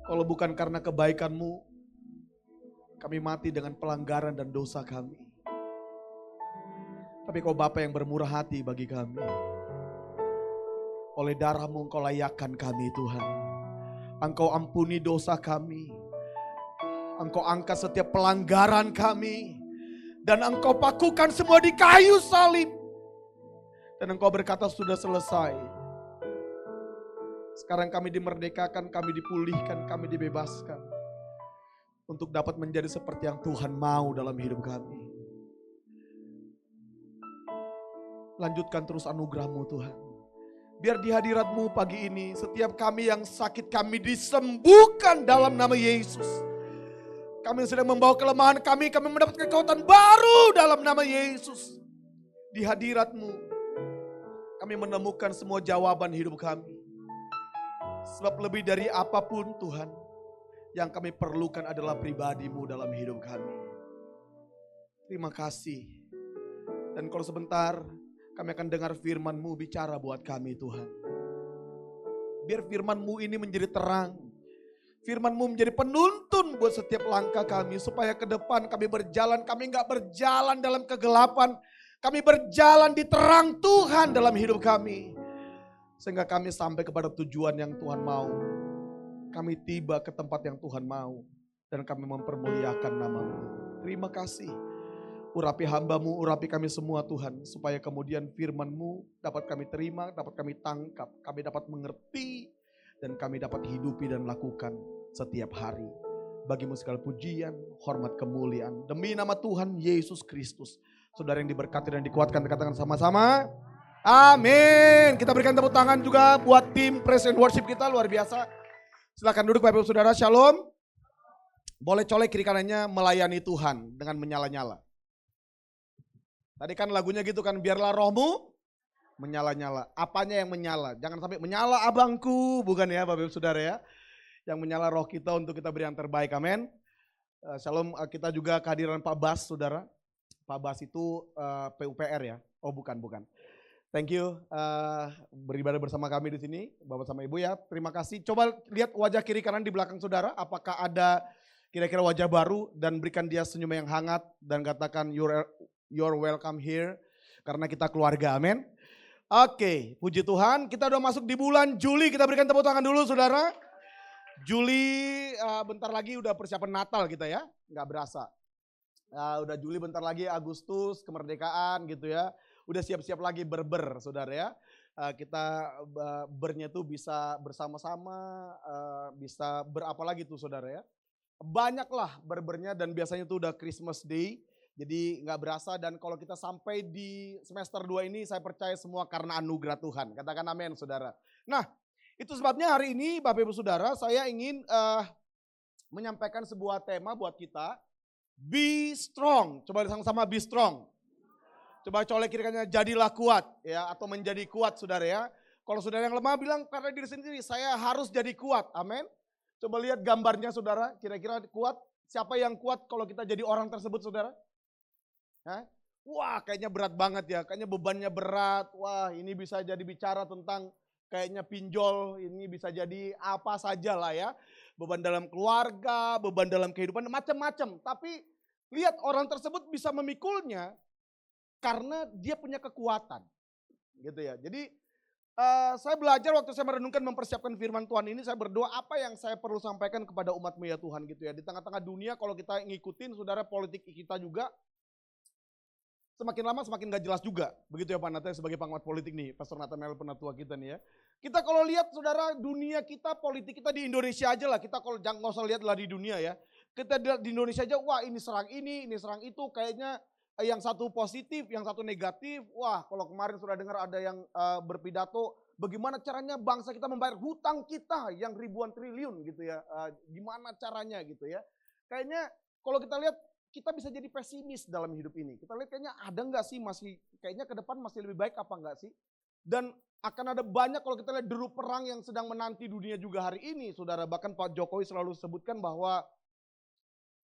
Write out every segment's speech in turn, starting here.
Kalau bukan karena kebaikan-Mu, kami mati dengan pelanggaran dan dosa kami. Tapi Kau Bapa yang bermurah hati bagi kami. Oleh darah-Mu Engkau layakkan kami Tuhan. Engkau ampuni dosa kami. Engkau angkat setiap pelanggaran kami. Dan Engkau pakukan semua di kayu salib. Dan Engkau berkata sudah selesai. Sekarang kami dimerdekakan, kami dipulihkan, kami dibebaskan. Untuk dapat menjadi seperti yang Tuhan mau dalam hidup kami. Lanjutkan terus anugerah-Mu Tuhan. Biar di hadirat-Mu pagi ini setiap kami yang sakit kami disembuhkan dalam nama Yesus. Kami yang sedang membawa kelemahan kami mendapat kekuatan baru dalam nama Yesus. Di hadirat-Mu kami menemukan semua jawaban hidup kami. Sebab lebih dari apapun Tuhan, yang kami perlukan adalah pribadi-Mu dalam hidup kami. Terima kasih. Dan kalau sebentar kami akan dengar firman-Mu bicara buat kami Tuhan. Biar firman-Mu ini menjadi terang. Firman-Mu menjadi penuntun buat setiap langkah kami. Supaya ke depan kami berjalan, kami gak berjalan dalam kegelapan. Kami berjalan di terang Tuhan dalam hidup kami. Sehingga kami sampai kepada tujuan yang Tuhan mau. Kami tiba ke tempat yang Tuhan mau. Dan kami mempermuliakan nama-Mu. Terima kasih. Urapi hamba-Mu, urapi kami semua Tuhan. Supaya kemudian firman-Mu dapat kami terima, dapat kami tangkap. Kami dapat mengerti dan kami dapat hidupi dan lakukan setiap hari. Bagi-Mu segala pujian, hormat, kemuliaan. Demi nama Tuhan Yesus Kristus. Saudara yang diberkati dan dikuatkan, katakan sama-sama. Amin. Kita berikan tepuk tangan juga buat tim praise and worship kita, luar biasa. Silakan duduk Bapak Ibu Saudara, shalom. Boleh colek kiri kanannya, melayani Tuhan dengan menyala-nyala. Tadi kan lagunya gitu kan, biarlah rohmu menyala-nyala. Apanya yang menyala? Jangan sampai menyala abangku, bukan ya Bapak Ibu Saudara ya. Yang menyala roh kita untuk kita beri yang terbaik, amin. Shalom, kita juga kehadiran Pak Bas Saudara. Pak Bas itu PUPR ya? Oh bukan. Thank you beribadah bersama kami di sini, Bapak sama Ibu ya. Terima kasih. Coba lihat wajah kiri kanan di belakang saudara, apakah ada kira-kira wajah baru dan berikan dia senyum yang hangat dan katakan you're welcome here karena kita keluarga, amin. Oke, puji Tuhan, kita udah masuk di bulan Juli, kita berikan tepuk tangan dulu saudara. Juli bentar lagi udah persiapan Natal kita ya, nggak berasa. Udah Juli bentar lagi Agustus, kemerdekaan gitu ya. Udah siap-siap lagi berber saudara ya. Kita bernya tuh bisa bersama-sama, bisa berapa lagi tuh saudara ya. Banyaklah berbernya dan biasanya tuh udah Christmas Day. Jadi gak berasa dan kalau kita sampai di semester 2 ini saya percaya semua karena anugerah Tuhan. Katakan amin saudara. Nah itu sebabnya hari ini Bapak Ibu Saudara saya ingin menyampaikan sebuah tema buat kita. Be strong. Coba sama-sama be strong. Coba colek kiri kanannya, jadilah kuat ya atau menjadi kuat saudara ya. Kalau saudara yang lemah bilang karena diri sendiri saya harus jadi kuat, amin. Coba lihat gambarnya saudara, kira-kira kuat. Siapa yang kuat kalau kita jadi orang tersebut saudara? Hah? Wah kayaknya berat banget ya, kayaknya bebannya berat. Wah ini bisa jadi bicara tentang kayaknya pinjol, ini bisa jadi apa saja lah ya. Beban dalam keluarga, beban dalam kehidupan, macam-macam. Tapi lihat orang tersebut bisa memikulnya. Karena dia punya kekuatan, gitu ya. Jadi saya belajar waktu saya merenungkan mempersiapkan firman Tuhan ini, saya berdoa apa yang saya perlu sampaikan kepada umat-Mu ya Tuhan gitu ya. Di tengah-tengah dunia kalau kita ngikutin saudara politik kita juga, semakin lama semakin gak jelas juga. Begitu ya Pak Nata sebagai pengamat politik nih, Pastor Nathanael penatua kita nih ya. Kita kalau lihat saudara dunia kita, politik kita di Indonesia aja lah, kita kalau jangan nggak usah lihat lah di dunia ya. Kita di Indonesia aja, wah ini serang itu, kayaknya yang satu positif, yang satu negatif. Wah kalau kemarin sudah dengar ada yang berpidato bagaimana caranya bangsa kita membayar hutang kita yang ribuan triliun gitu ya. Gimana caranya gitu ya. Kayaknya kalau kita lihat kita bisa jadi pesimis dalam hidup ini. Kita lihat kayaknya ada nggak sih masih, kayaknya ke depan masih lebih baik apa enggak sih. Dan akan ada banyak kalau kita lihat deru perang yang sedang menanti dunia juga hari ini saudara. Bahkan Pak Jokowi selalu sebutkan bahwa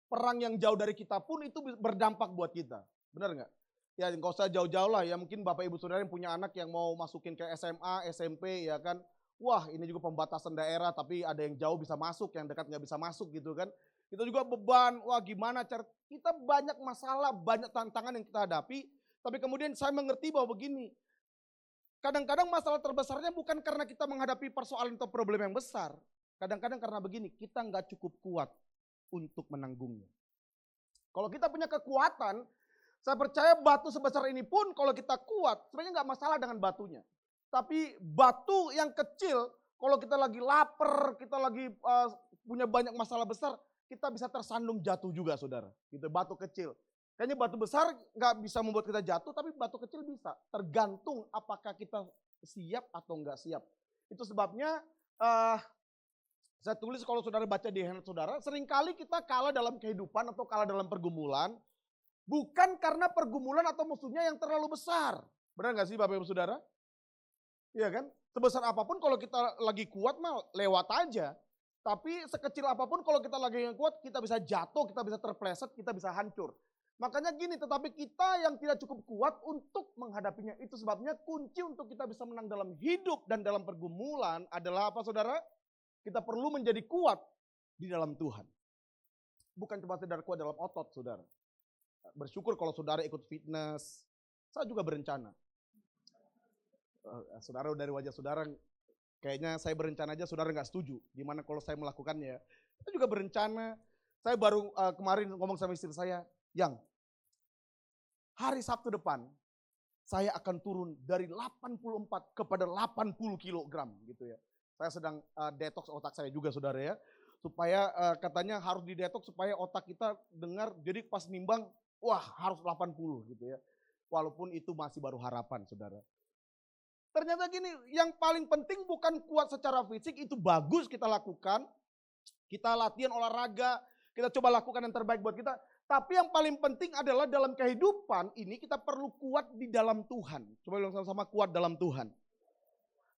perang yang jauh dari kita pun itu berdampak buat kita. Benar nggak? Ya nggak usah jauh-jauh lah ya, mungkin Bapak Ibu Saudara yang punya anak yang mau masukin ke SMA, SMP ya kan. wah ini juga pembatasan daerah tapi ada yang jauh bisa masuk, yang dekat nggak bisa masuk gitu kan. Kita juga beban, wah gimana cara, kita banyak masalah, banyak tantangan yang kita hadapi. Tapi kemudian saya mengerti bahwa begini, kadang-kadang masalah terbesarnya bukan karena kita menghadapi persoalan atau problem yang besar. Kadang-kadang karena begini, kita nggak cukup kuat untuk menanggungnya. Kalau kita punya kekuatan, saya percaya batu sebesar ini pun kalau kita kuat, sebenarnya nggak masalah dengan batunya. Tapi batu yang kecil, kalau kita lagi lapar, kita lagi punya banyak masalah besar, kita bisa tersandung jatuh juga saudara. Gitu, batu kecil. Kayaknya batu besar nggak bisa membuat kita jatuh, tapi batu kecil bisa. Tergantung apakah kita siap atau nggak siap. Itu sebabnya saya tulis kalau saudara baca di handphone saudara, seringkali kita kalah dalam kehidupan atau kalah dalam pergumulan, bukan karena pergumulan atau musuhnya yang terlalu besar. Benar nggak sih Bapak Ibu Saudara? Iya kan? Sebesar apapun kalau kita lagi kuat mah lewat aja. Tapi sekecil apapun kalau kita lagi yang kuat, kita bisa jatuh, kita bisa terpleset, kita bisa hancur. Makanya gini, tetapi kita yang tidak cukup kuat untuk menghadapinya. Itu sebabnya kunci untuk kita bisa menang dalam hidup dan dalam pergumulan adalah apa saudara? Kita perlu menjadi kuat di dalam Tuhan. Bukan cuma sekedar kuat dalam otot saudara. Bersyukur kalau saudara ikut fitness. Saya juga berencana. Saudara dari wajah saudara, kayaknya saya berencana aja saudara gak setuju. Gimana kalau saya melakukannya? Saya juga berencana. Saya baru kemarin ngomong sama istri saya, Yang, hari Sabtu depan saya akan turun dari 84 kepada 80 kilogram gitu ya. Saya sedang detox otak saya juga saudara ya. Supaya katanya harus didetox supaya otak kita dengar, jadi pas nimbang, wah harus 80 gitu ya. Walaupun itu masih baru harapan saudara. Ternyata gini, yang paling penting bukan kuat secara fisik, itu bagus kita lakukan. Kita latihan olahraga, kita coba lakukan yang terbaik buat kita. Tapi yang paling penting adalah dalam kehidupan ini kita perlu kuat di dalam Tuhan. Coba bilang sama-sama, kuat dalam Tuhan.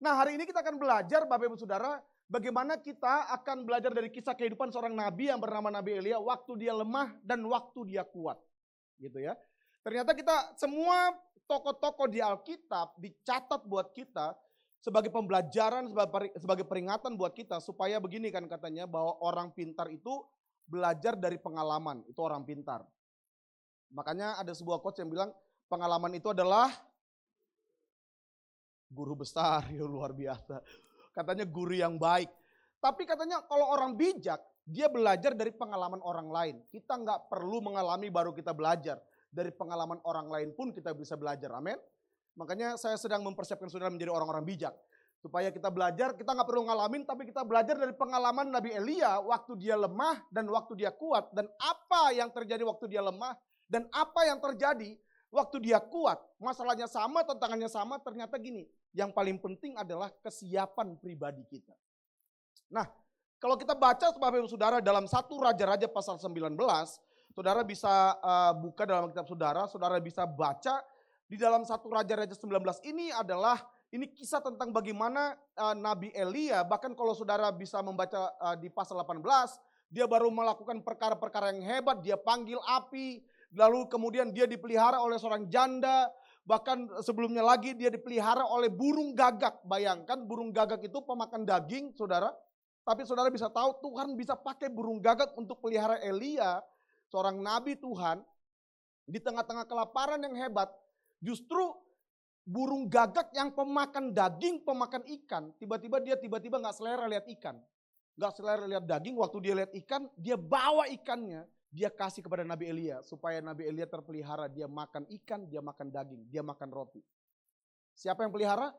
Nah hari ini kita akan belajar Bapak Ibu Saudara, bagaimana kita akan belajar dari kisah kehidupan seorang nabi yang bernama Nabi Elia, waktu dia lemah dan waktu dia kuat. Gitu ya. Ternyata kita semua tokoh-tokoh di Alkitab dicatat buat kita sebagai pembelajaran, sebagai peringatan buat kita. Supaya begini kan katanya, bahwa orang pintar itu belajar dari pengalaman, itu orang pintar. Makanya ada sebuah quotes yang bilang, pengalaman itu adalah guru besar, ya luar biasa. Katanya guru yang baik. Tapi katanya kalau orang bijak, dia belajar dari pengalaman orang lain. Kita nggak perlu mengalami baru kita belajar. Dari pengalaman orang lain pun kita bisa belajar, amin. Makanya saya sedang mempersiapkan saudara menjadi orang-orang bijak. Supaya kita belajar, kita nggak perlu ngalamin, tapi kita belajar dari pengalaman Nabi Elia waktu dia lemah dan waktu dia kuat. Dan apa yang terjadi waktu dia lemah dan apa yang terjadi waktu dia kuat. Masalahnya sama, tantangannya sama, ternyata gini. Yang paling penting adalah kesiapan pribadi kita. Nah, kalau kita baca Bapak Ibu Saudara dalam 1 Raja-Raja pasal 19, saudara bisa buka dalam kitab saudara bisa baca di dalam 1 Raja-Raja 19 ini adalah ini kisah tentang bagaimana Nabi Elia, bahkan kalau saudara bisa membaca di pasal 18, dia baru melakukan perkara-perkara yang hebat, dia panggil api, lalu kemudian dia dipelihara oleh seorang janda, bahkan sebelumnya lagi dia dipelihara oleh burung gagak. Bayangkan burung gagak itu pemakan daging saudara, tapi saudara bisa tahu Tuhan bisa pakai burung gagak untuk pelihara Elia, seorang nabi Tuhan, di tengah-tengah kelaparan yang hebat, justru burung gagak yang pemakan daging, pemakan ikan, tiba-tiba nggak selera lihat ikan. Nggak selera lihat daging, waktu dia lihat ikan, dia bawa ikannya, dia kasih kepada Nabi Elia. Supaya Nabi Elia terpelihara, dia makan ikan, dia makan daging, dia makan roti. Siapa yang pelihara?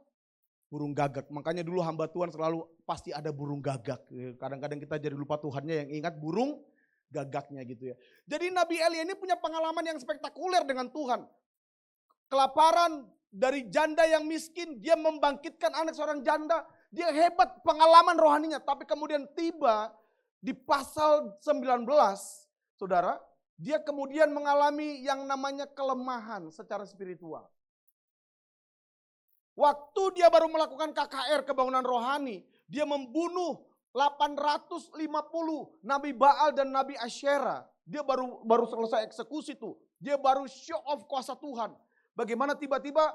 Burung gagak. Makanya dulu hamba Tuhan selalu pasti ada burung gagak. Kadang-kadang kita jadi lupa Tuhannya yang ingat burung gagaknya gitu ya. Jadi Nabi Elia ini punya pengalaman yang spektakuler dengan Tuhan. Kelaparan, dari janda yang miskin, dia membangkitkan anak seorang janda. Dia hebat pengalaman rohaninya. Tapi kemudian tiba di pasal 19, saudara, dia kemudian mengalami yang namanya kelemahan secara spiritual. Waktu dia baru melakukan KKR, kebangunan rohani, dia membunuh 850 Nabi Baal dan Nabi Asyera. Dia baru selesai eksekusi tuh. Dia baru show off kuasa Tuhan. Bagaimana tiba-tiba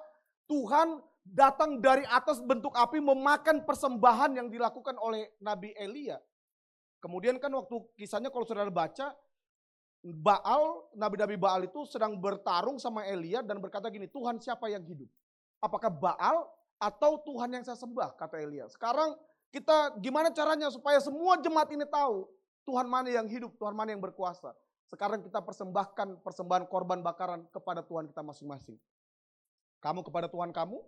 Tuhan datang dari atas bentuk api memakan persembahan yang dilakukan oleh Nabi Elia. Kemudian kan waktu kisahnya kalau saudara baca, nabi-nabi Baal itu sedang bertarung sama Elia dan berkata gini, Tuhan siapa yang hidup? Apakah Baal atau Tuhan yang saya sembah, kata Elia. Sekarang kita gimana caranya supaya semua jemaat ini tahu Tuhan mana yang hidup, Tuhan mana yang berkuasa. Sekarang kita persembahkan persembahan korban bakaran kepada Tuhan kita masing-masing. Kamu kepada Tuhan kamu,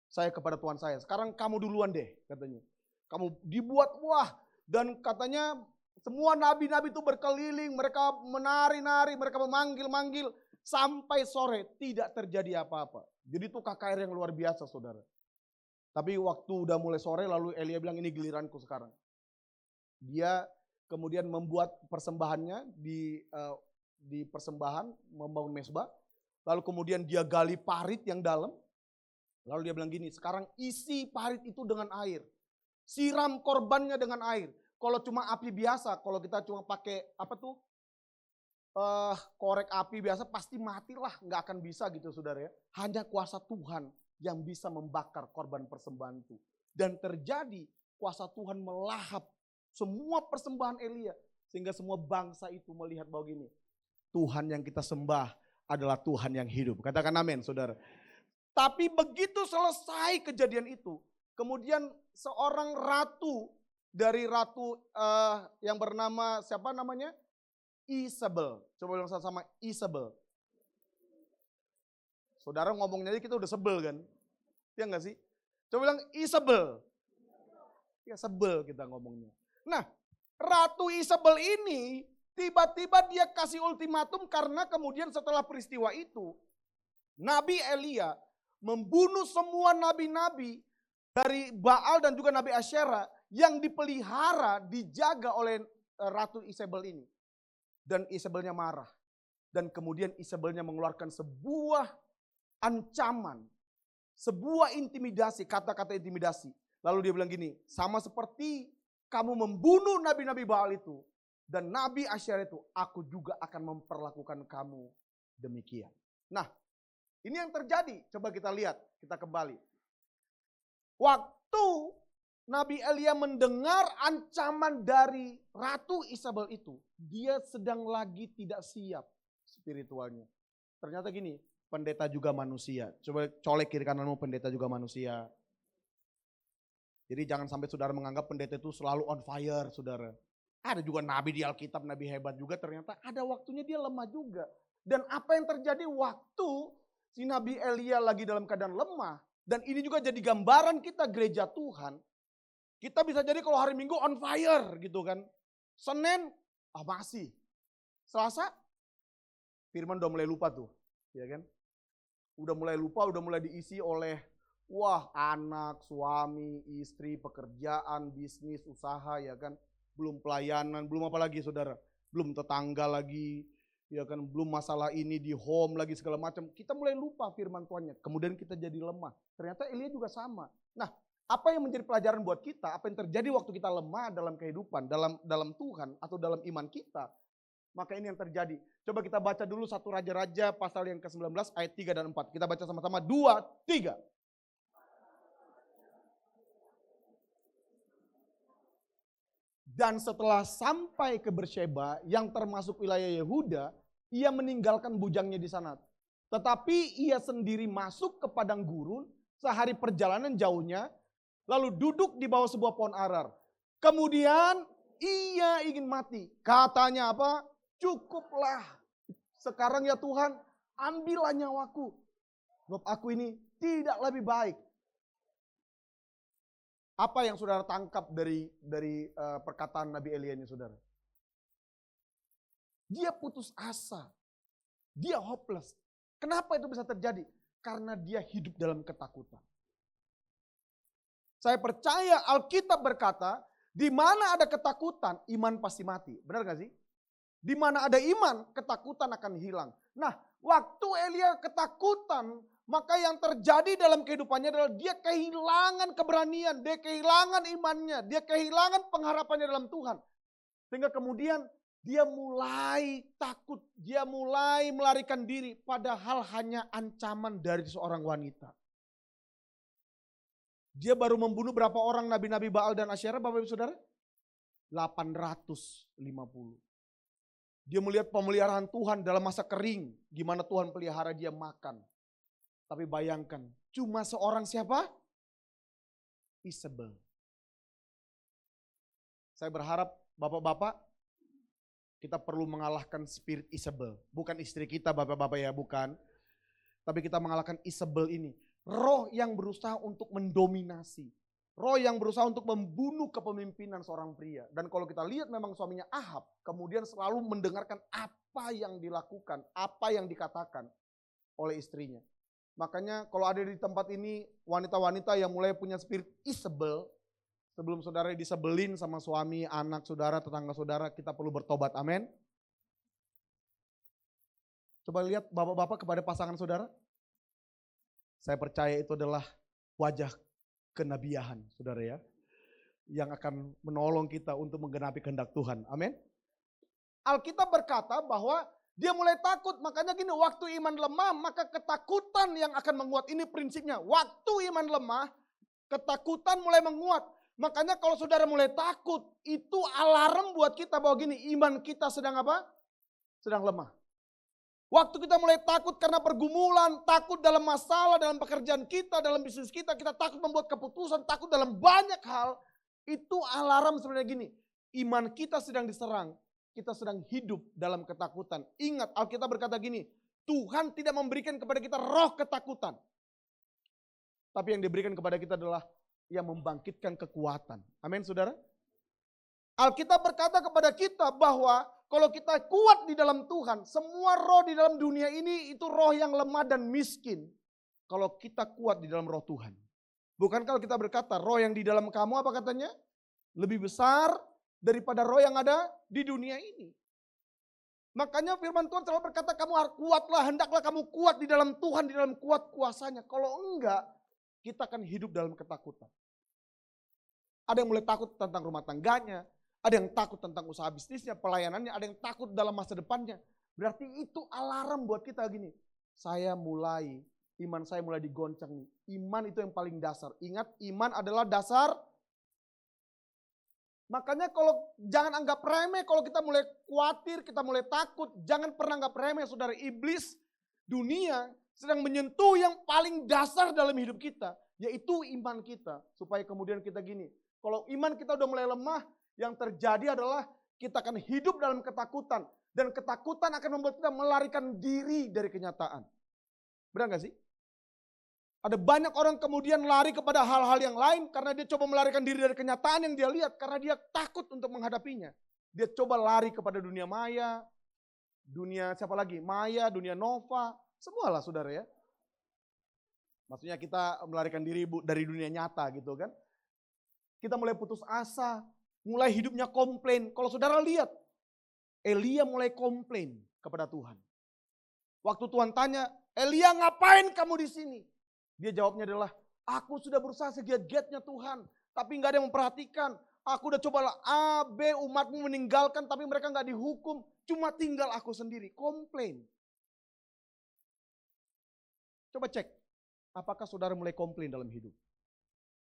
saya kepada Tuhan saya. Sekarang kamu duluan deh katanya. Kamu dibuat dan katanya semua nabi-nabi itu berkeliling, mereka menari-nari, mereka memanggil-manggil sampai sore tidak terjadi apa-apa. Jadi itu KKR yang luar biasa saudara. Tapi waktu udah mulai sore lalu Elia bilang ini giliranku sekarang. Dia kemudian membuat persembahannya di persembahan membangun mesbah. Lalu kemudian dia gali parit yang dalam. Lalu dia bilang gini, sekarang isi parit itu dengan air. Siram korbannya dengan air. Kalau cuma api biasa, kalau kita cuma pakai korek api biasa pasti matilah, nggak akan bisa gitu saudara ya. Hanya kuasa Tuhan yang bisa membakar korban persembahan itu. Dan terjadi kuasa Tuhan melahap semua persembahan Elia. Sehingga semua bangsa itu melihat bahwa gini, Tuhan yang kita sembah adalah Tuhan yang hidup. Katakan amin saudara. Tapi begitu selesai kejadian itu, kemudian seorang ratu dari ratu yang bernama siapa namanya? Isabel. Coba bilang sama Isabel. Saudara ngomongnya aja kita udah sebel kan? Ya enggak sih? Coba bilang Isabel. Ya sebel kita ngomongnya. Nah, Ratu Isabel ini tiba-tiba dia kasih ultimatum karena kemudian setelah peristiwa itu Nabi Elia membunuh semua nabi-nabi dari Baal dan juga Nabi Asyera yang dipelihara, dijaga oleh Ratu Isabel ini. Dan Isabelnya marah. Dan kemudian Isabelnya mengeluarkan sebuah ancaman, sebuah intimidasi, kata-kata intimidasi. Lalu dia bilang gini, sama seperti kamu membunuh nabi-nabi Baal itu dan Nabi Asyera itu, aku juga akan memperlakukan kamu demikian. Nah, ini yang terjadi. Coba kita lihat, kita kembali. Waktu Nabi Elia mendengar ancaman dari Ratu Isabel itu, dia sedang lagi tidak siap spiritualnya. Ternyata gini, pendeta juga manusia. Coba colek kiri kananmu, pendeta juga manusia. Jadi jangan sampai saudara menganggap pendeta itu selalu on fire, saudara. Ada juga nabi di Alkitab, nabi hebat juga, ternyata ada waktunya dia lemah juga. Dan apa yang terjadi waktu si Nabi Elia lagi dalam keadaan lemah, dan ini juga jadi gambaran kita gereja Tuhan. Kita bisa jadi kalau hari Minggu on fire gitu kan. Senin, masih. Selasa, firman udah mulai lupa tuh. Ya kan? Udah mulai lupa, udah mulai diisi oleh anak, suami, istri, pekerjaan, bisnis, usaha ya kan. Belum pelayanan, belum apa lagi saudara. Belum tetangga lagi. Ya kan, belum masalah ini di home lagi segala macam. Kita mulai lupa firman Tuhannya. Kemudian kita jadi lemah. Ternyata Elia juga sama. Nah, apa yang menjadi pelajaran buat kita, apa yang terjadi waktu kita lemah dalam kehidupan, dalam Tuhan atau dalam iman kita, maka ini yang terjadi. Coba kita baca dulu 1 Raja-Raja pasal yang ke-19 ayat 3 dan 4. Kita baca sama-sama 2, 3. Dan setelah sampai ke Bersheba yang termasuk wilayah Yehuda, ia meninggalkan bujangnya di sana. Tetapi ia sendiri masuk ke padang gurun sehari perjalanan jauhnya, lalu duduk di bawah sebuah pohon arar. Kemudian ia ingin mati. Katanya apa? Cukuplah. Sekarang ya Tuhan, ambillah nyawaku. Sebab aku ini tidak lebih baik. Apa yang saudara tangkap dari perkataan Nabi Elia ini saudara? Dia putus asa. Dia hopeless. Kenapa itu bisa terjadi? Karena dia hidup dalam ketakutan. Saya percaya Alkitab berkata, di mana ada ketakutan, iman pasti mati. Benar gak sih? Di mana ada iman, ketakutan akan hilang. Nah, waktu Elia ketakutan, maka yang terjadi dalam kehidupannya adalah dia kehilangan keberanian, dia kehilangan imannya, dia kehilangan pengharapannya dalam Tuhan. Sehingga kemudian dia mulai takut, dia mulai melarikan diri, padahal hanya ancaman dari seorang wanita. Dia baru membunuh berapa orang nabi-nabi Baal dan Asyera, Bapak Ibu Saudara? 850. Dia melihat pemeliharaan Tuhan dalam masa kering. Gimana Tuhan pelihara dia makan. Tapi bayangkan, cuma seorang siapa? Isabel. Saya berharap Bapak-bapak, kita perlu mengalahkan spirit Isabel. Bukan istri kita Bapak-bapak ya, bukan. Tapi kita mengalahkan Isabel ini. Roh yang berusaha untuk mendominasi. Roh yang berusaha untuk membunuh kepemimpinan seorang pria. Dan kalau kita lihat memang suaminya Ahab, kemudian selalu mendengarkan apa yang dilakukan, apa yang dikatakan oleh istrinya. Makanya kalau ada di tempat ini wanita-wanita yang mulai punya spirit Isabel, sebelum saudara disebelin sama suami, anak saudara, tetangga saudara, kita perlu bertobat, amin. Coba lihat bapak-bapak kepada pasangan saudara. Saya percaya itu adalah wajah kenabiahan, saudara ya. Yang akan menolong kita untuk menggenapi kehendak Tuhan, amin. Alkitab berkata bahwa dia mulai takut, makanya gini, waktu iman lemah maka ketakutan yang akan menguat. Ini prinsipnya, waktu iman lemah, ketakutan mulai menguat. Makanya kalau saudara mulai takut, itu alarm buat kita bahwa gini, iman kita sedang apa? Sedang lemah. Waktu kita mulai takut karena pergumulan, takut dalam masalah, dalam pekerjaan kita, dalam bisnis kita, kita takut membuat keputusan, takut dalam banyak hal, itu alarm sebenarnya gini, iman kita sedang diserang, kita sedang hidup dalam ketakutan. Ingat, Alkitab berkata gini, Tuhan tidak memberikan kepada kita roh ketakutan. Tapi yang diberikan kepada kita adalah yang membangkitkan kekuatan. Amin saudara. Alkitab berkata kepada kita bahwa kalau kita kuat di dalam Tuhan, semua roh di dalam dunia ini itu roh yang lemah dan miskin. Kalau kita kuat di dalam roh Tuhan. Bukan kalau kita berkata roh yang di dalam kamu apa katanya? Lebih besar daripada roh yang ada di dunia ini. Makanya firman Tuhan selalu berkata kamu harus kuatlah, hendaklah kamu kuat di dalam Tuhan, di dalam kuat kuasanya. Kalau enggak, kita akan hidup dalam ketakutan. Ada yang mulai takut tentang rumah tangganya, ada yang takut tentang usaha bisnisnya, pelayanannya, ada yang takut dalam masa depannya. Berarti itu alarm buat kita gini. Iman saya mulai digoncang nih. Iman itu yang paling dasar. Ingat, iman adalah dasar. Makanya jangan anggap remeh kalau kita mulai khawatir, kita mulai takut. Jangan pernah anggap remeh, saudara. Iblis, dunia sedang menyentuh yang paling dasar dalam hidup kita. Yaitu iman kita. Supaya kemudian kita gini. Kalau iman kita udah mulai lemah, yang terjadi adalah kita akan hidup dalam ketakutan. Dan ketakutan akan membuat kita melarikan diri dari kenyataan. Benar gak sih? Ada banyak orang kemudian lari kepada hal-hal yang lain karena dia coba melarikan diri dari kenyataan yang dia lihat. Karena dia takut untuk menghadapinya. Dia coba lari kepada dunia maya. Dunia siapa lagi? Maya, dunia nova. Semualah saudara ya. Maksudnya kita melarikan diri dari dunia nyata gitu kan. Kita mulai putus asa. Mulai hidupnya komplain. Kalau saudara lihat, Elia mulai komplain kepada Tuhan. Waktu Tuhan tanya, Elia ngapain kamu di sini? Dia jawabnya adalah, aku sudah berusaha segiat-giatnya Tuhan. Tapi gak ada yang memperhatikan. Aku udah coba A, B, umatmu meninggalkan tapi mereka gak dihukum. Cuma tinggal aku sendiri. Komplain. Coba cek, apakah saudara mulai komplain dalam hidup?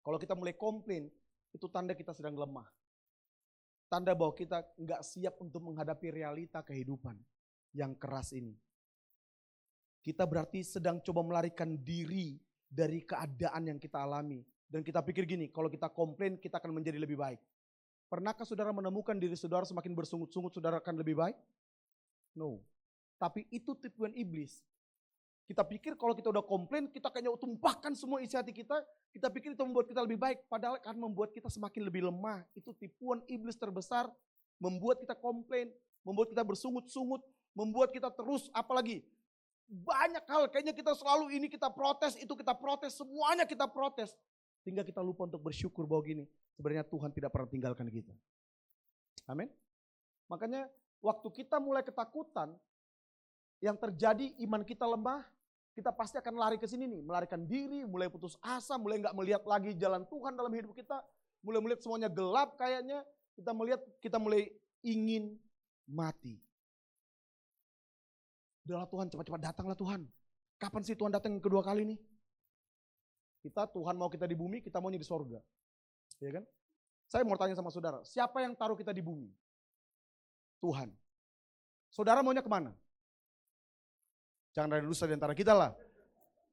Kalau kita mulai komplain, itu tanda kita sedang lemah. Tanda bahwa kita nggak siap untuk menghadapi realita kehidupan yang keras ini. Kita berarti sedang coba melarikan diri dari keadaan yang kita alami. Dan kita pikir gini, kalau kita komplain kita akan menjadi lebih baik. Pernahkah saudara menemukan diri saudara semakin bersungut-sungut saudara akan lebih baik? No. Tapi itu tipuan iblis. Kita pikir kalau kita udah komplain, kita kayaknya tumpahkan semua isi hati kita. Kita pikir itu membuat kita lebih baik. Padahal akan membuat kita semakin lebih lemah. Itu tipuan iblis terbesar. Membuat kita komplain. Membuat kita bersungut-sungut. Membuat kita terus, apalagi. Banyak hal, kayaknya kita selalu ini kita protes, itu kita protes. Semuanya kita protes. Sehingga kita lupa untuk bersyukur bahwa gini. Sebenarnya Tuhan tidak pernah tinggalkan kita. Amin. Makanya waktu kita mulai ketakutan. Yang terjadi iman kita lemah. Kita pasti akan lari ke sini nih, melarikan diri, mulai putus asa, mulai nggak melihat lagi jalan Tuhan dalam hidup kita, mulai melihat semuanya gelap kayaknya, kita mulai ingin mati. Udahlah Tuhan, cepat-cepat datanglah Tuhan. Kapan sih Tuhan datang yang kedua kali nih? Tuhan mau kita di bumi, kita maunya di sorga. Ya kan? Saya mau tanya sama saudara, siapa yang taruh kita di bumi? Tuhan. Saudara maunya kemana? Jangan ada dusta di antara kita lah.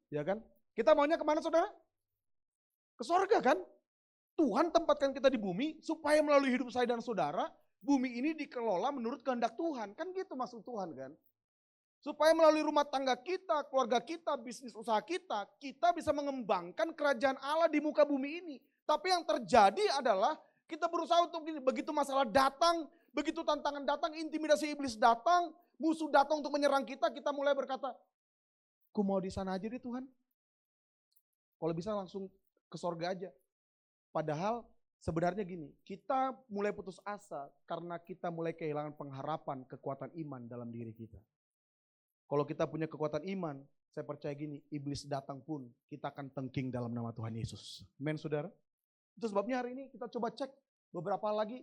Ya kan? Kita maunya kemana saudara? Ke sorga kan? Tuhan tempatkan kita di bumi supaya melalui hidup saya dan saudara, bumi ini dikelola menurut kehendak Tuhan. Kan gitu maksud Tuhan kan? Supaya melalui rumah tangga kita, keluarga kita, bisnis usaha kita, kita bisa mengembangkan kerajaan Allah di muka bumi ini. Tapi yang terjadi adalah kita berusaha untuk begitu masalah datang, begitu tantangan datang, intimidasi iblis datang, musuh datang untuk menyerang kita, kita mulai berkata, "Ku mau di sana aja deh Tuhan. Kalau bisa langsung ke sorga aja." Padahal sebenarnya gini, kita mulai putus asa karena kita mulai kehilangan pengharapan, kekuatan iman dalam diri kita. Kalau kita punya kekuatan iman, saya percaya gini, iblis datang pun kita akan tengking dalam nama Tuhan Yesus. Amen saudara. Itu sebabnya hari ini kita coba cek beberapa lagi.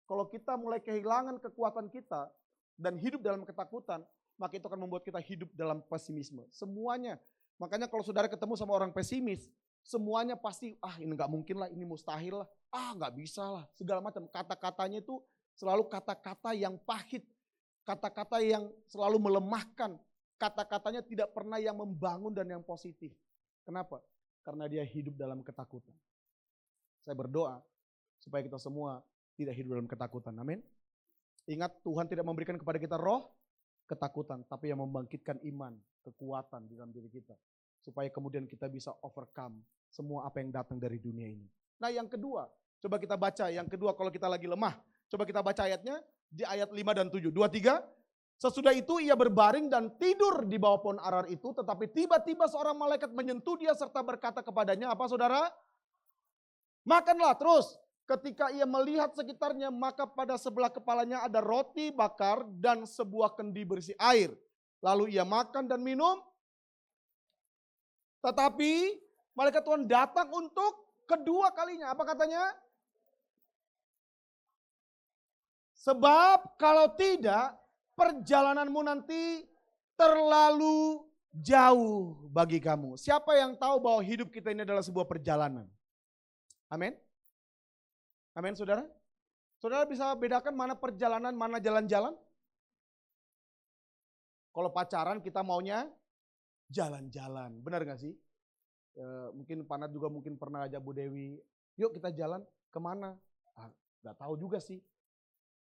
Kalau kita mulai kehilangan kekuatan kita dan hidup dalam ketakutan, maka itu akan membuat kita hidup dalam pesimisme. Semuanya. Makanya kalau saudara ketemu sama orang pesimis, semuanya pasti, ini gak mungkin lah, ini mustahil lah, gak bisa lah, segala macam. Kata-katanya itu selalu kata-kata yang pahit, kata-kata yang selalu melemahkan, kata-katanya tidak pernah yang membangun dan yang positif. Kenapa? Karena dia hidup dalam ketakutan. Saya berdoa supaya kita semua tidak hidup dalam ketakutan, amin. Ingat, Tuhan tidak memberikan kepada kita roh ketakutan, tapi yang membangkitkan iman, kekuatan di dalam diri kita. Supaya kemudian kita bisa overcome semua apa yang datang dari dunia ini. Nah yang kedua, coba kita baca. Yang kedua kalau kita lagi lemah, coba kita baca ayatnya di ayat 5 dan 7. 2, 3. Sesudah itu ia berbaring dan tidur di bawah pohon arar itu. Tetapi tiba-tiba seorang malaikat menyentuh dia serta berkata kepadanya, apa saudara? Makanlah terus. Ketika ia melihat sekitarnya, maka pada sebelah kepalanya ada roti bakar dan sebuah kendi berisi air. Lalu ia makan dan minum. Tetapi malaikat Tuhan datang untuk kedua kalinya. Apa katanya? Sebab kalau tidak, perjalananmu nanti terlalu jauh bagi kamu. Siapa yang tahu bahwa hidup kita ini adalah sebuah perjalanan? Amin. Amin saudara. Saudara bisa bedakan mana perjalanan, mana jalan-jalan? Kalau pacaran kita maunya jalan-jalan, benar gak sih? Mungkin Panat juga mungkin pernah ajak Bu Dewi, yuk kita jalan kemana? Gak tahu juga sih.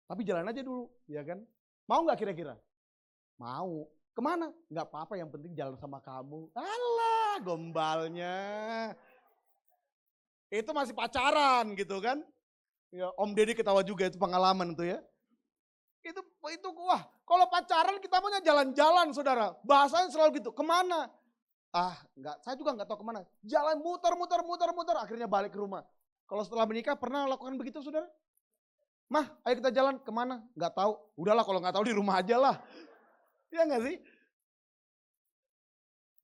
Tapi jalan aja dulu, ya kan? Mau gak kira-kira? Mau. Kemana? Gak apa-apa, yang penting jalan sama kamu. Alah, gombalnya. Itu masih pacaran gitu kan? Ya, Om Deddy ketawa juga, itu pengalaman tuh ya. Itu wah, kalau pacaran kita maunya jalan-jalan saudara. Bahasanya selalu gitu, kemana? Enggak, saya juga enggak tahu kemana. Jalan muter, akhirnya balik ke rumah. Kalau setelah menikah pernah lakukan begitu saudara? Mah, ayo kita jalan, kemana? Enggak tahu. Udahlah kalau enggak tahu di rumah aja lah. Iya enggak sih?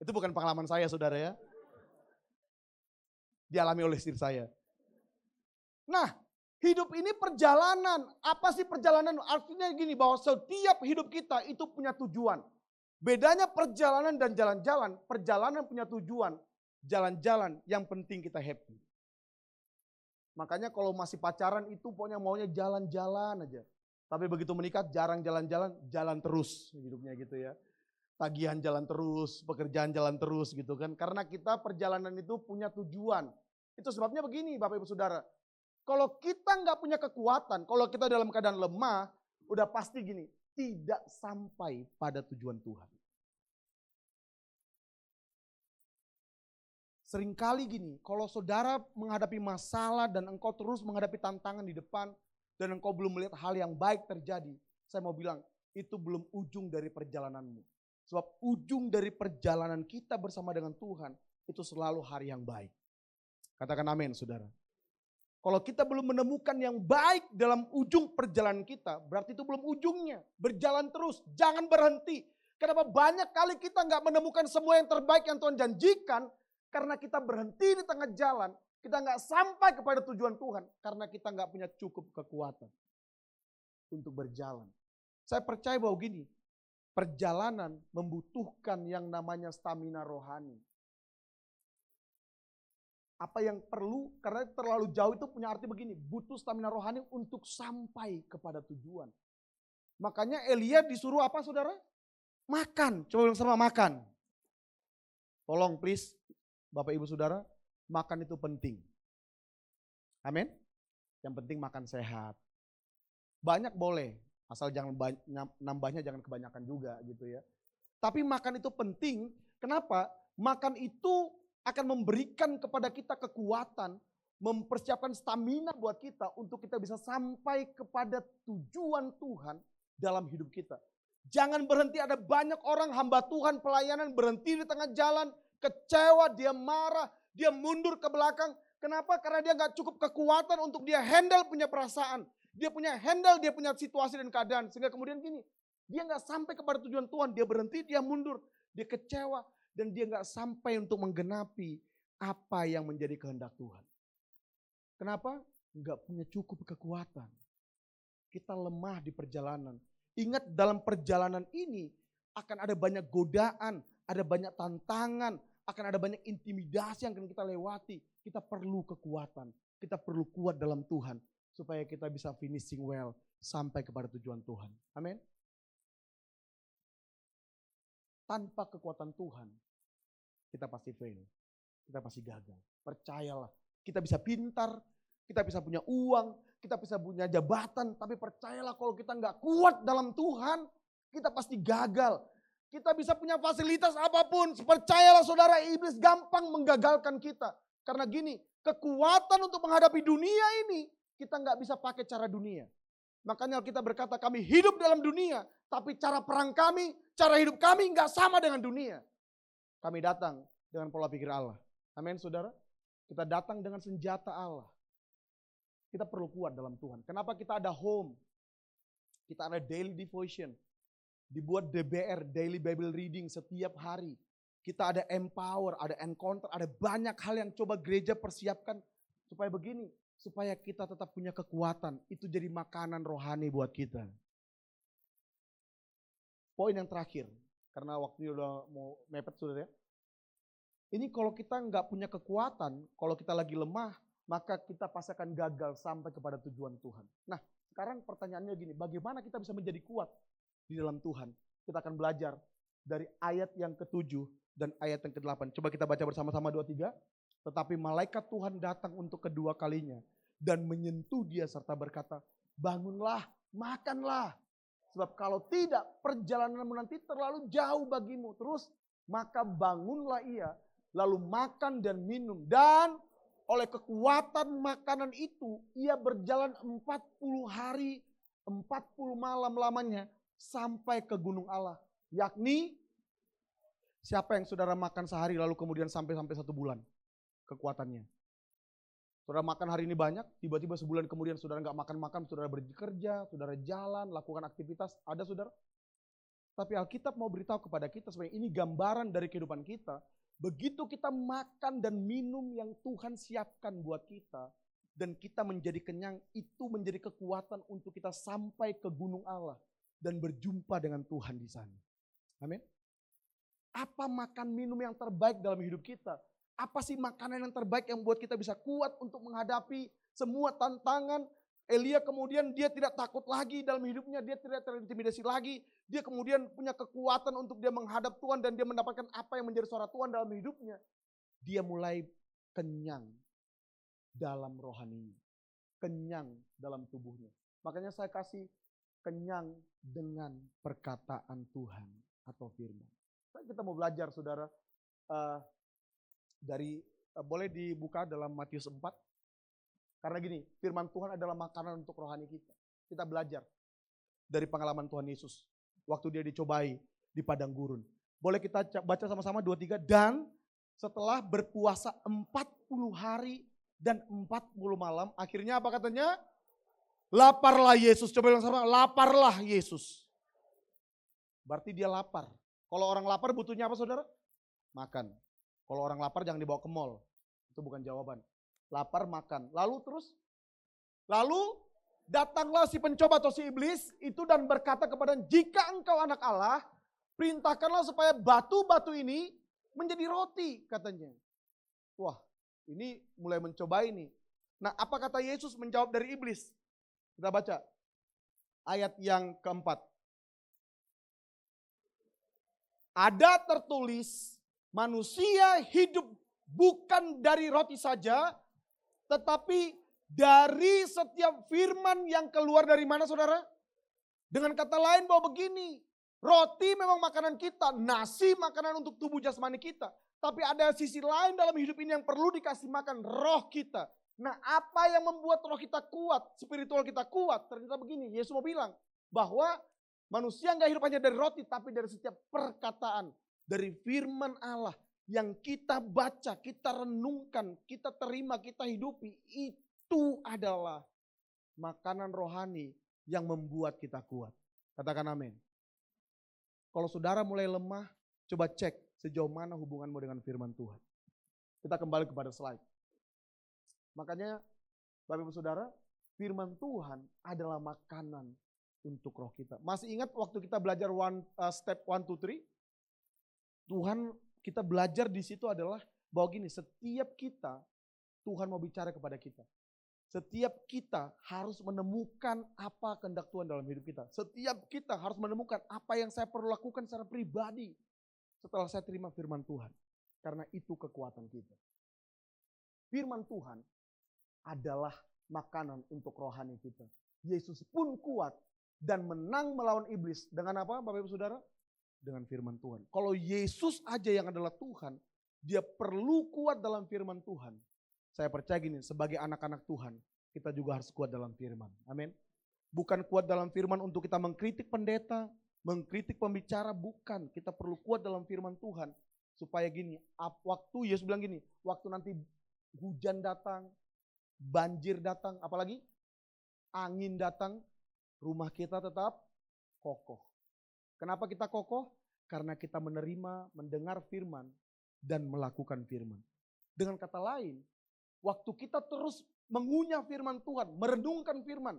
Itu bukan pengalaman saya saudara ya. Dialami oleh istri saya. Nah, hidup ini perjalanan. Apa sih perjalanan? Artinya gini, bahwa setiap hidup kita itu punya tujuan. Bedanya perjalanan dan jalan-jalan. Perjalanan punya tujuan. Jalan-jalan yang penting kita happy. Makanya kalau masih pacaran itu pokoknya maunya jalan-jalan aja. Tapi begitu menikah jarang jalan-jalan, jalan terus hidupnya gitu ya. Tagihan jalan terus, pekerjaan jalan terus gitu kan. Karena kita perjalanan itu punya tujuan. Itu sebabnya begini Bapak Ibu Saudara. Kalau kita nggak punya kekuatan, kalau kita dalam keadaan lemah, udah pasti gini, tidak sampai pada tujuan Tuhan. Seringkali gini, kalau saudara menghadapi masalah dan engkau terus menghadapi tantangan di depan, dan engkau belum melihat hal yang baik terjadi, saya mau bilang, itu belum ujung dari perjalananmu. Sebab ujung dari perjalanan kita bersama dengan Tuhan, itu selalu hari yang baik. Katakan amin saudara. Kalau kita belum menemukan yang baik dalam ujung perjalanan kita, berarti itu belum ujungnya. Berjalan terus, jangan berhenti. Kenapa banyak kali kita nggak menemukan semua yang terbaik yang Tuhan janjikan, karena kita berhenti di tengah jalan, kita nggak sampai kepada tujuan Tuhan, karena kita nggak punya cukup kekuatan untuk berjalan. Saya percaya bahwa gini, perjalanan membutuhkan yang namanya stamina rohani. Apa yang perlu, karena terlalu jauh itu punya arti begini, butuh stamina rohani untuk sampai kepada tujuan. Makanya Elia disuruh apa saudara? Makan, coba bilang sama makan. Tolong please, Bapak Ibu Saudara, makan itu penting. Amin. Yang penting makan sehat. Banyak boleh, asal jangan nambahnya jangan kebanyakan juga gitu ya. Tapi makan itu penting, kenapa? Makan itu akan memberikan kepada kita kekuatan, mempersiapkan stamina buat kita untuk kita bisa sampai kepada tujuan Tuhan dalam hidup kita. Jangan berhenti, ada banyak orang hamba Tuhan pelayanan berhenti di tengah jalan, kecewa, dia marah, dia mundur ke belakang. Kenapa? Karena dia gak cukup kekuatan untuk dia handle punya perasaan. Dia punya handle, dia punya situasi dan keadaan. Sehingga kemudian gini, dia gak sampai kepada tujuan Tuhan, dia berhenti, dia mundur, dia kecewa. Dan dia gak sampai untuk menggenapi apa yang menjadi kehendak Tuhan. Kenapa? Gak punya cukup kekuatan. Kita lemah di perjalanan. Ingat dalam perjalanan ini akan ada banyak godaan, ada banyak tantangan, akan ada banyak intimidasi yang akan kita lewati. Kita perlu kekuatan, kita perlu kuat dalam Tuhan. Supaya kita bisa finishing well sampai kepada tujuan Tuhan. Amin. Tanpa kekuatan Tuhan, kita pasti fail. Kita pasti gagal. Percayalah, kita bisa pintar, kita bisa punya uang, kita bisa punya jabatan. Tapi percayalah kalau kita nggak kuat dalam Tuhan, kita pasti gagal. Kita bisa punya fasilitas apapun. Percayalah saudara, iblis gampang menggagalkan kita. Karena gini, kekuatan untuk menghadapi dunia ini, kita nggak bisa pakai cara dunia. Makanya kita berkata kami hidup dalam dunia, tapi cara perang kami, cara hidup kami nggak sama dengan dunia. Kami datang dengan pola pikir Allah. Amin saudara. Kita datang dengan senjata Allah. Kita perlu kuat dalam Tuhan. Kenapa kita ada home? Kita ada daily devotion. Dibuat DBR, daily Bible reading setiap hari. Kita ada empower, ada encounter, ada banyak hal yang coba gereja persiapkan. Supaya begini, supaya kita tetap punya kekuatan. Itu jadi makanan rohani buat kita. Poin yang terakhir, karena waktunya udah mau mepet saudara ya. Ini kalau kita nggak punya kekuatan, kalau kita lagi lemah, maka kita pasti akan gagal sampai kepada tujuan Tuhan. Nah, sekarang pertanyaannya gini, bagaimana kita bisa menjadi kuat di dalam Tuhan? Kita akan belajar dari ayat yang ke-7 dan ayat yang ke-8. Coba kita baca bersama-sama 2-3. Tetapi malaikat Tuhan datang untuk kedua kalinya dan menyentuh dia serta berkata, bangunlah, makanlah. Sebab kalau tidak, perjalananmu nanti terlalu jauh bagimu. Terus, maka bangunlah ia, lalu makan dan minum. Dan oleh kekuatan makanan itu, ia berjalan 40 hari, 40 malam lamanya, sampai ke gunung Allah. Yakni, siapa yang saudara makan sehari lalu kemudian sampai 1 bulan kekuatannya. Saudara makan hari ini banyak, tiba-tiba sebulan kemudian saudara nggak makan-makan, saudara bekerja, saudara jalan, lakukan aktivitas, ada saudara. Tapi Alkitab mau beritahu kepada kita sebenarnya ini gambaran dari kehidupan kita. Begitu kita makan dan minum yang Tuhan siapkan buat kita, dan kita menjadi kenyang, itu menjadi kekuatan untuk kita sampai ke gunung Allah dan berjumpa dengan Tuhan di sana. Amin. Apa makan minum yang terbaik dalam hidup kita? Apa sih makanan yang terbaik yang buat kita bisa kuat untuk menghadapi semua tantangan? Elia kemudian dia tidak takut lagi dalam hidupnya, dia tidak terintimidasi lagi. Dia kemudian punya kekuatan untuk dia menghadap Tuhan dan dia mendapatkan apa yang menjadi suara Tuhan dalam hidupnya. Dia mulai kenyang dalam rohaninya, kenyang dalam tubuhnya. Makanya saya kasih kenyang dengan perkataan Tuhan atau firman. Kita mau belajar saudara. Boleh dibuka dalam Matius 4. Karena gini, firman Tuhan adalah makanan untuk rohani kita. Kita belajar dari pengalaman Tuhan Yesus. Waktu dia dicobai di padang gurun. Boleh kita baca sama-sama 2-3. Dan setelah berpuasa 40 hari dan 40 malam. Akhirnya apa katanya? Laparlah Yesus. Coba bilang sama, laparlah Yesus. Berarti dia lapar. Kalau orang lapar butuhnya apa saudara? Makan. Kalau orang lapar jangan dibawa ke mall. Itu bukan jawaban. Lapar makan. Lalu terus? Lalu datanglah si pencoba atau si iblis itu dan berkata kepada, jika engkau anak Allah, perintahkanlah supaya batu-batu ini menjadi roti katanya. Wah, Ini mulai mencoba ini. Nah, apa kata Yesus menjawab dari iblis? Kita baca ayat yang keempat. Ada tertulis, manusia hidup bukan dari roti saja, tetapi dari setiap firman yang keluar dari mana, saudara? Dengan kata lain bahwa begini, roti memang makanan kita, nasi makanan untuk tubuh jasmani kita. Tapi ada sisi lain dalam hidup ini yang perlu dikasih makan, roh kita. Nah, apa yang membuat roh kita kuat, spiritual kita kuat? Ternyata begini, Yesus mau bilang bahwa manusia nggak hidup hanya dari roti, tapi dari setiap perkataan, dari firman Allah yang kita baca, kita renungkan, kita terima, kita hidupi. Itu adalah makanan rohani yang membuat kita kuat. Katakan amin. Kalau saudara mulai lemah, coba cek sejauh mana hubunganmu dengan firman Tuhan. Kita kembali kepada slide. Makanya Bapak Ibu Saudara, firman Tuhan adalah makanan untuk roh kita. Masih ingat waktu kita belajar step 1, 2, 3? Tuhan, kita belajar di situ adalah bahwa gini, setiap kita, Tuhan mau bicara kepada kita. Setiap kita harus menemukan apa kehendak Tuhan dalam hidup kita. Setiap kita harus menemukan apa yang saya perlu lakukan secara pribadi setelah saya terima firman Tuhan. Karena itu kekuatan kita. Firman Tuhan adalah makanan untuk rohani kita. Yesus pun kuat dan menang melawan iblis. Dengan apa Bapak Ibu Saudara? Dengan firman Tuhan. Kalau Yesus aja yang adalah Tuhan, dia perlu kuat dalam firman Tuhan. Saya percaya gini, sebagai anak-anak Tuhan, kita juga harus kuat dalam firman. Amin. Bukan kuat dalam firman untuk kita mengkritik pendeta, mengkritik pembicara, bukan. Kita perlu kuat dalam firman Tuhan. Supaya gini, waktu Yesus bilang gini, waktu nanti hujan datang, banjir datang, apalagi angin datang, rumah kita tetap kokoh. Kenapa kita kokoh? Karena kita menerima, mendengar firman, dan melakukan firman. Dengan kata lain, waktu kita terus mengunyah firman Tuhan, merenungkan firman,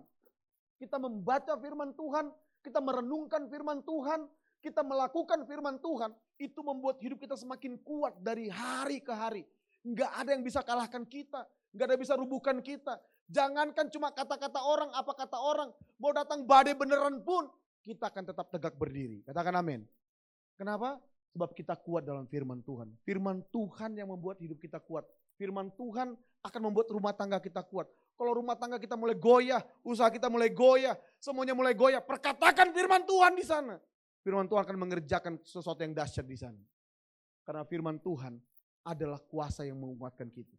kita membaca firman Tuhan, kita merenungkan firman Tuhan, kita melakukan firman Tuhan, itu membuat hidup kita semakin kuat dari hari ke hari. Enggak ada yang bisa kalahkan kita, enggak ada yang bisa rubuhkan kita. Jangankan cuma kata-kata orang, apa kata orang, mau datang badai beneran pun, kita akan tetap tegak berdiri. Katakan amin. Kenapa? Sebab kita kuat dalam firman Tuhan. Firman Tuhan yang membuat hidup kita kuat. Firman Tuhan akan membuat rumah tangga kita kuat. Kalau rumah tangga kita mulai goyah, usaha kita mulai goyah, semuanya mulai goyah, perkatakan firman Tuhan di sana. Firman Tuhan akan mengerjakan sesuatu yang dahsyat di sana. Karena firman Tuhan adalah kuasa yang menguatkan kita.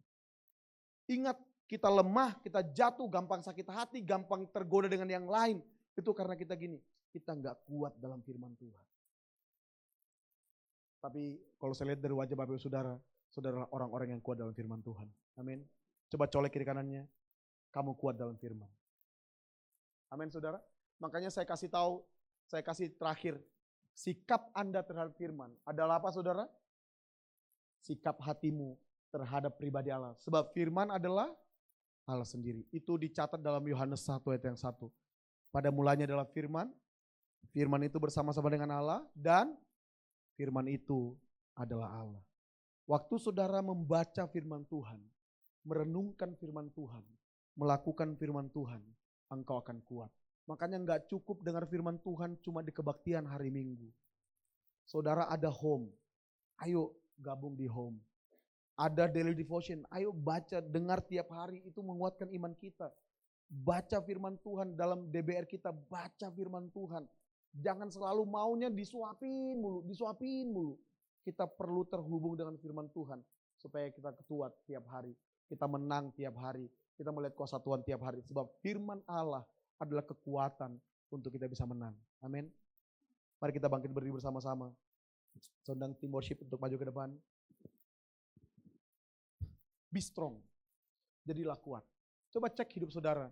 Ingat, kita lemah, kita jatuh, gampang sakit hati, gampang tergoda dengan yang lain. Itu karena kita gini, kita nggak kuat dalam firman Tuhan. Tapi kalau saya lihat dari wajah Bapak Ibu Saudara, saudara orang-orang yang kuat dalam firman Tuhan. Amin. Coba colek kiri kanannya, kamu kuat dalam firman. Amin saudara. Makanya saya kasih tahu, saya kasih terakhir, sikap Anda terhadap firman adalah apa saudara? Sikap hatimu terhadap pribadi Allah. Sebab firman adalah Allah sendiri. Itu dicatat dalam Yohanes 1 ayat yang 1. Pada mulanya adalah firman, firman itu bersama-sama dengan Allah, dan firman itu adalah Allah. Waktu saudara membaca firman Tuhan, merenungkan firman Tuhan, melakukan firman Tuhan, engkau akan kuat. Makanya enggak cukup dengar firman Tuhan cuma di kebaktian hari Minggu. Saudara ada home, ayo gabung di home. Ada daily devotion, ayo baca, dengar tiap hari, itu menguatkan iman kita. Baca firman Tuhan dalam DBR kita, baca firman Tuhan. Jangan selalu maunya disuapin mulu. Kita perlu terhubung dengan firman Tuhan supaya kita kuat tiap hari. Kita menang tiap hari. Kita melihat kuasa Tuhan tiap hari. Sebab firman Allah adalah kekuatan untuk kita bisa menang. Amin. Mari kita bangkit berdiri bersama-sama. Sondang tim worship untuk maju ke depan. Be strong. Jadilah kuat. Coba cek hidup saudara.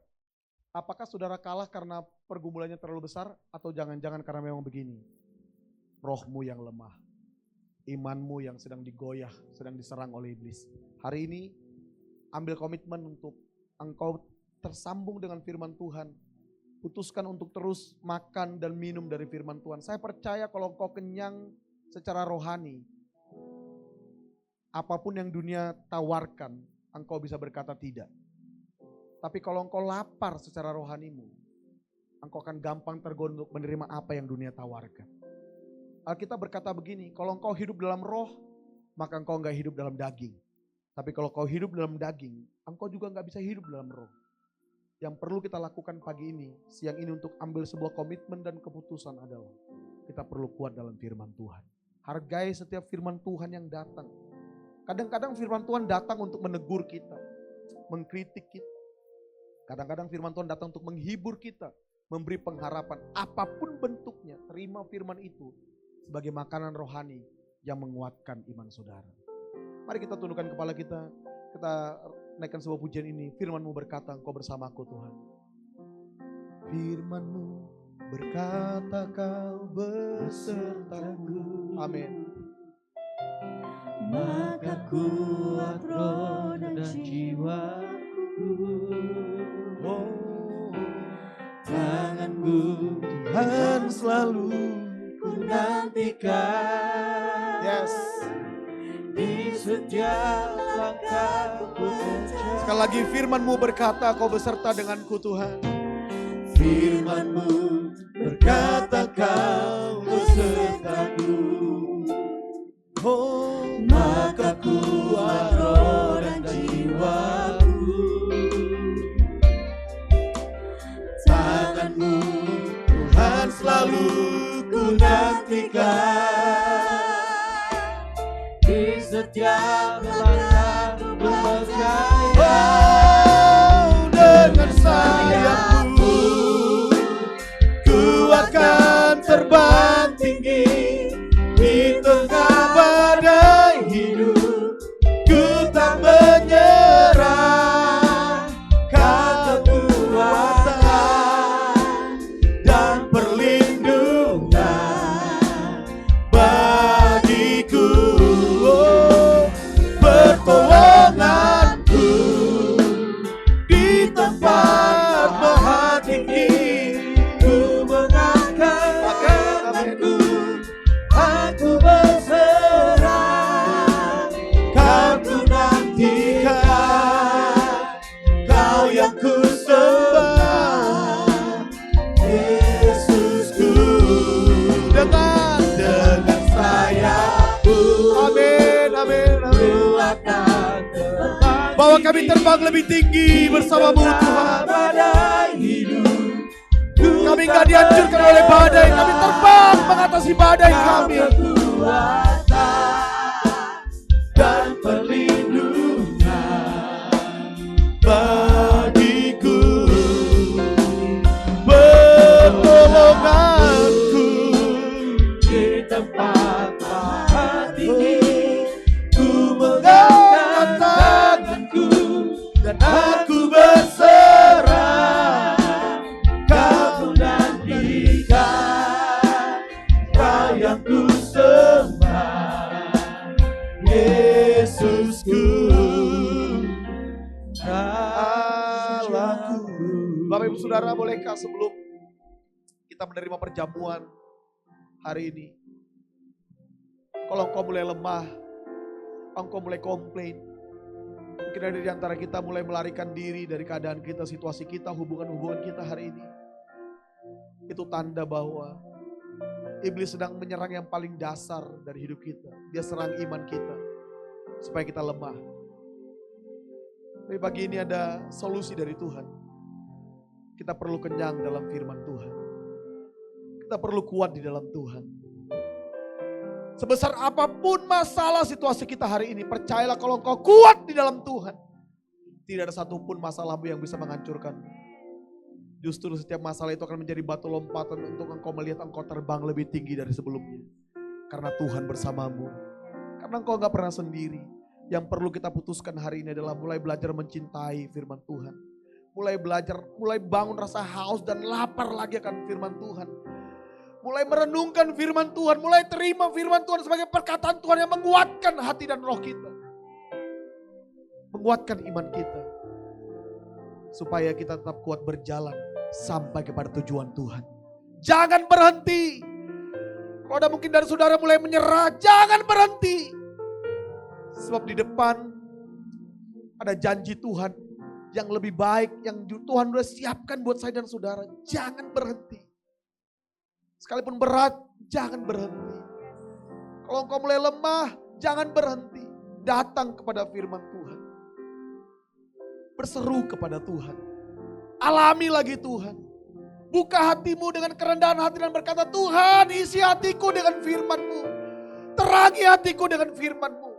Apakah saudara kalah karena pergumulannya terlalu besar atau jangan-jangan karena memang begini? Rohmu yang lemah. Imanmu yang sedang digoyah, sedang diserang oleh iblis. Hari ini ambil komitmen untuk engkau tersambung dengan firman Tuhan. Putuskan untuk terus makan dan minum dari firman Tuhan. Saya percaya kalau engkau kenyang secara rohani, apapun yang dunia tawarkan, engkau bisa berkata tidak. Tapi kalau engkau lapar secara rohanimu, engkau akan gampang tergoda untuk menerima apa yang dunia tawarkan. Alkitab berkata begini, kalau engkau hidup dalam roh, maka engkau enggak hidup dalam daging. Tapi kalau kau hidup dalam daging, engkau juga enggak bisa hidup dalam roh. Yang perlu kita lakukan pagi ini, siang ini untuk ambil sebuah komitmen dan keputusan adalah kita perlu kuat dalam firman Tuhan. Hargai setiap firman Tuhan yang datang. Kadang-kadang firman Tuhan datang untuk menegur kita, mengkritik kita. Kadang-kadang firman Tuhan datang untuk menghibur kita, memberi pengharapan. Apapun bentuknya, terima firman itu sebagai makanan rohani yang menguatkan iman saudara. Mari kita tundukkan kepala kita naikkan sebuah pujian ini. Firman-Mu berkata, Engkau bersamaku Tuhan. Firman-Mu berkata, Kau besertaku. Amin. Maka kuat roh dan jiwaku. Tangan-Mu Tuhan selalu ku nantikan. Yes. Di setiap langkahku. Sekali lagi firman-Mu berkata, Kau beserta denganku Tuhan. Firman-Mu berkata, Kau besertaku. Maka kuat roh dan jiwaku. Tangan-Mu Tuhan selalu ku nantikan. Di setiap langkahku percaya. Dengan sayapmu ku akan terbang tinggi di tengah badai hidup. Ku tak menyerah, kata kekuatan dan perlindungan bagiku. Pertolonganku di tempat maha tinggi. Ku mengangkat tanganku, aku berserah. Kau ku nantikan, Kau yang ku sembah, Yesusku. Dengan sayapmu, amin, amin, amin. ku akan terbang. Bawa kami terbang lebih tinggi bersama-Mu Tuhan. Badai hidup, Kami gak dihancurkan oleh badai, kami terbang mengatasi badai kami. kekuatan dan perlindungan Bagiku pertolonganku di tempat maha tinggi. Ku mengangkat tanganku dan aku berserah. Kau nantikan, Kau yang ku sembah, Yesusku, Allahku. Bapak Ibu Saudara, bolehkah sebelum kita menerima perjamuan hari ini, kalau engkau mulai lemah, engkau mulai komplain, mungkin ada di antara kita mulai melarikan diri dari keadaan kita, situasi kita, hubungan-hubungan kita hari ini. Itu tanda bahwa iblis sedang menyerang yang paling dasar dari hidup kita. Dia serang iman kita supaya kita lemah. Tapi pagi ini ada solusi dari Tuhan. Kita perlu kenyang dalam firman Tuhan. Kita perlu kuat di dalam Tuhan. Sebesar apapun masalah situasi kita hari ini, percayalah kalau engkau kuat di dalam Tuhan, tidak ada satupun masalahmu yang bisa menghancurkanmu. Justru setiap masalah itu akan menjadi batu lompatan untuk engkau melihat engkau terbang lebih tinggi dari sebelumnya. Karena Tuhan bersamamu. Karena engkau gak pernah sendiri. Yang perlu kita putuskan hari ini adalah mulai belajar mencintai firman Tuhan. Mulai bangun rasa haus dan lapar lagi akan firman Tuhan. Mulai merenungkan firman Tuhan, mulai terima firman Tuhan sebagai perkataan Tuhan yang menguatkan hati dan roh kita. Menguatkan iman kita. Supaya kita tetap kuat berjalan sampai kepada tujuan Tuhan. Jangan berhenti. Kalau ada mungkin dari saudara mulai menyerah, jangan berhenti. Sebab di depan Ada janji Tuhan yang lebih baik, yang Tuhan sudah siapkan buat saya dan saudara. Jangan berhenti. Sekalipun berat, jangan berhenti. Kalau engkau mulai lemah, jangan berhenti. Datang kepada firman Tuhan. Berseru kepada Tuhan. Alami lagi Tuhan. Buka hatimu dengan kerendahan hati dan berkata, Tuhan isi hatiku dengan firman-Mu. Terangi hatiku dengan firman-Mu.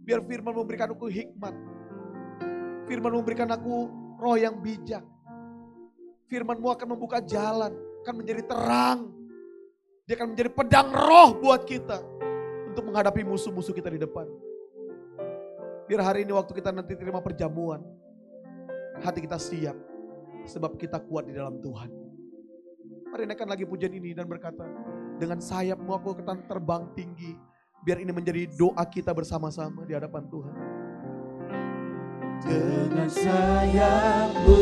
Biar firman memberikan aku hikmat. Firman memberikan aku roh yang bijak. Firman-Mu akan membuka jalan, akan menjadi terang. Dia akan menjadi pedang roh buat kita untuk menghadapi musuh-musuh kita di depan. Biar hari ini waktu kita nanti terima perjamuan, hati kita siap sebab kita kuat di dalam Tuhan. Mari naikkan lagi pujian ini dan berkata, dengan sayap-Mu aku akan terbang tinggi. Biar ini menjadi doa kita bersama-sama di hadapan Tuhan. Dengan sayap-Mu